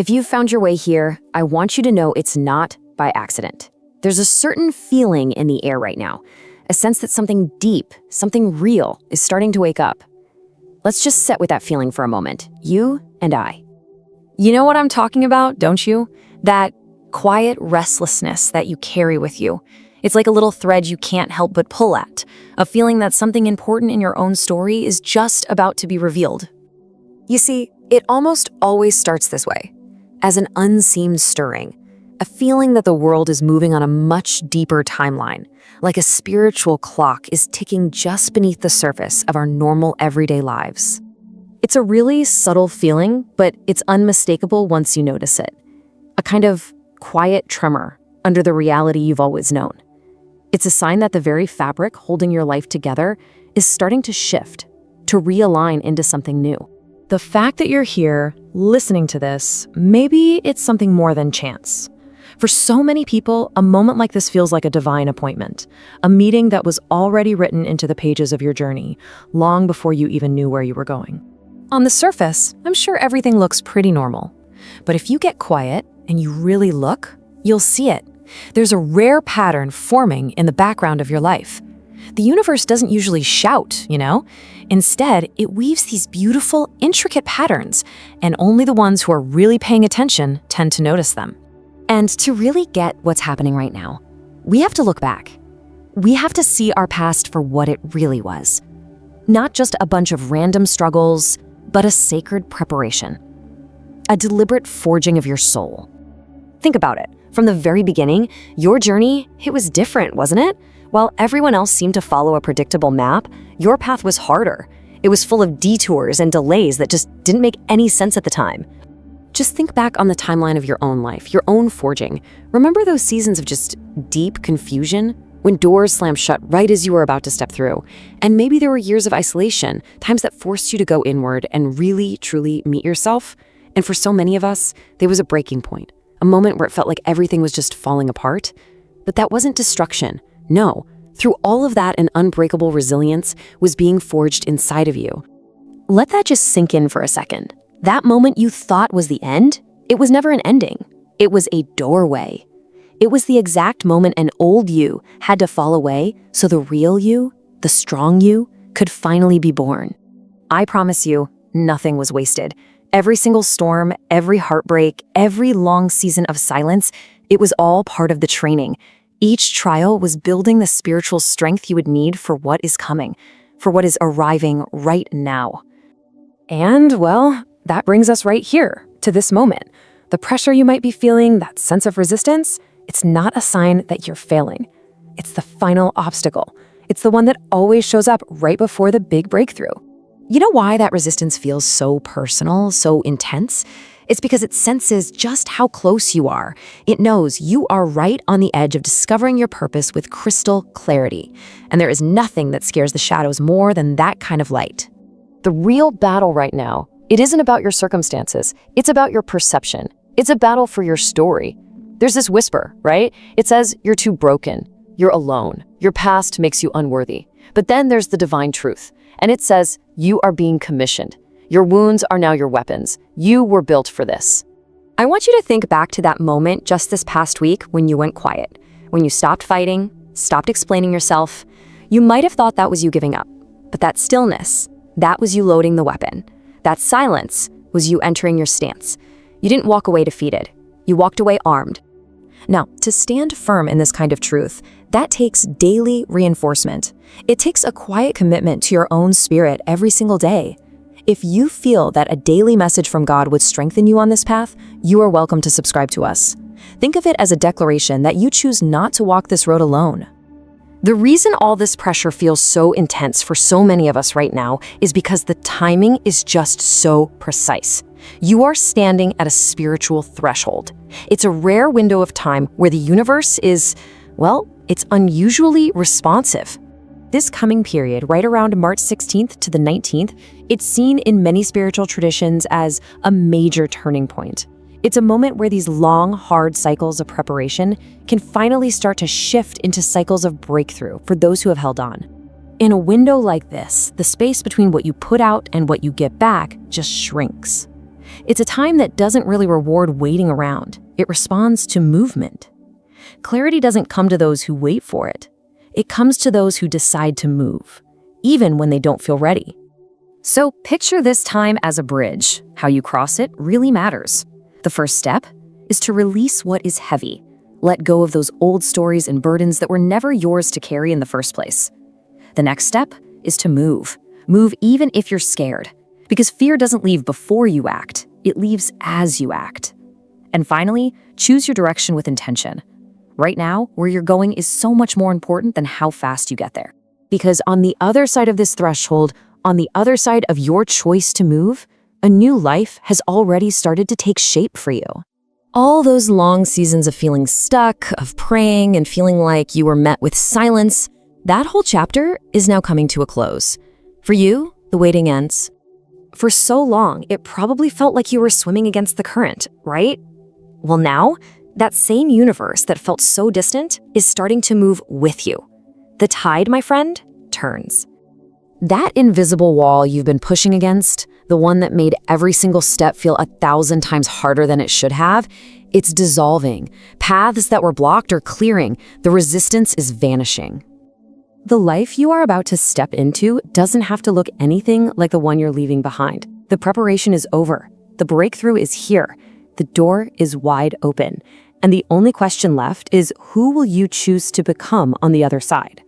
If you've found your way here, I want you to know it's not by accident. There's a certain feeling in the air right now, a sense that something deep, something real is starting to wake up. Let's just sit with that feeling for a moment, you and I. You know what I'm talking about, don't you? That quiet restlessness that you carry with you. It's like a little thread you can't help but pull at, a feeling that something important in your own story is just about to be revealed. You see, it almost always starts this way, as an unseen stirring, a feeling that the world is moving on a much deeper timeline, like a spiritual clock is ticking just beneath the surface of our normal everyday lives. It's a really subtle feeling, but it's unmistakable once you notice it. A kind of quiet tremor under the reality you've always known. It's a sign that the very fabric holding your life together is starting to shift, to realign into something new. The fact that you're here, listening to this, maybe it's something more than chance. For so many people, a moment like this feels like a divine appointment, a meeting that was already written into the pages of your journey, long before you even knew where you were going. On the surface, I'm sure everything looks pretty normal. But if you get quiet and you really look, you'll see it. There's a rare pattern forming in the background of your life. The universe doesn't usually shout, you know? Instead, it weaves these beautiful, intricate patterns, and only the ones who are really paying attention tend to notice them. And to really get what's happening right now, we have to look back. We have to see our past for what it really was. Not just a bunch of random struggles, but a sacred preparation. A deliberate forging of your soul. Think about it. From the very beginning, your journey, it was different, wasn't it? While everyone else seemed to follow a predictable map, your path was harder. It was full of detours and delays that just didn't make any sense at the time. Just think back on the timeline of your own life, your own forging. Remember those seasons of just deep confusion? When doors slammed shut right as you were about to step through. And maybe there were years of isolation, times that forced you to go inward and really, truly meet yourself. And for so many of us, there was a breaking point, a moment where it felt like everything was just falling apart. But that wasn't destruction. No, through all of that, an unbreakable resilience was being forged inside of you. Let that just sink in for a second. That moment you thought was the end, it was never an ending. It was a doorway. It was the exact moment an old you had to fall away so the real you, the strong you, could finally be born. I promise you, nothing was wasted. Every single storm, every heartbreak, every long season of silence, it was all part of the training. Each trial was building the spiritual strength you would need for what is coming, for what is arriving right now. And, well, that brings us right here, to this moment. The pressure you might be feeling, that sense of resistance, it's not a sign that you're failing. It's the final obstacle. It's the one that always shows up right before the big breakthrough. You know why that resistance feels so personal, so intense? It's because it senses just how close you are. It knows you are right on the edge of discovering your purpose with crystal clarity. And there is nothing that scares the shadows more than that kind of light. The real battle right now, it isn't about your circumstances. It's about your perception. It's a battle for your story. There's this whisper, right? It says you're too broken. You're alone. Your past makes you unworthy. But then there's the divine truth. And it says you are being commissioned. Your wounds are now your weapons. You were built for this. I want you to think back to that moment just this past week when you went quiet, when you stopped fighting, stopped explaining yourself. You might have thought that was you giving up, but that stillness, that was you loading the weapon. That silence was you entering your stance. You didn't walk away defeated. You walked away armed. Now, to stand firm in this kind of truth, that takes daily reinforcement. It takes a quiet commitment to your own spirit every single day. If you feel that a daily message from God would strengthen you on this path, you are welcome to subscribe to us. Think of it as a declaration that you choose not to walk this road alone. The reason all this pressure feels so intense for so many of us right now is because the timing is just so precise. You are standing at a spiritual threshold. It's a rare window of time where the universe is, well, it's unusually responsive. This coming period, right around March 16th to the 19th, it's seen in many spiritual traditions as a major turning point. It's a moment where these long, hard cycles of preparation can finally start to shift into cycles of breakthrough for those who have held on. In a window like this, the space between what you put out and what you get back just shrinks. It's a time that doesn't really reward waiting around. It responds to movement. Clarity doesn't come to those who wait for it. It comes to those who decide to move, even when they don't feel ready. So picture this time as a bridge. How you cross it really matters. The first step is to release what is heavy. Let go of those old stories and burdens that were never yours to carry in the first place. The next step is to move. Move even if you're scared, because fear doesn't leave before you act. It leaves as you act. And finally, choose your direction with intention. Right now, where you're going is so much more important than how fast you get there. Because on the other side of this threshold, on the other side of your choice to move, a new life has already started to take shape for you. All those long seasons of feeling stuck, of praying and feeling like you were met with silence, that whole chapter is now coming to a close. For you, the waiting ends. For so long, it probably felt like you were swimming against the current, right? Well, now, that same universe that felt so distant is starting to move with you. The tide, my friend, turns. That invisible wall you've been pushing against, the one that made every single step feel 1,000 times harder than it should have, it's dissolving. Paths that were blocked are clearing. The resistance is vanishing. The life you are about to step into doesn't have to look anything like the one you're leaving behind. The preparation is over. The breakthrough is here. The door is wide open. And the only question left is, who will you choose to become on the other side?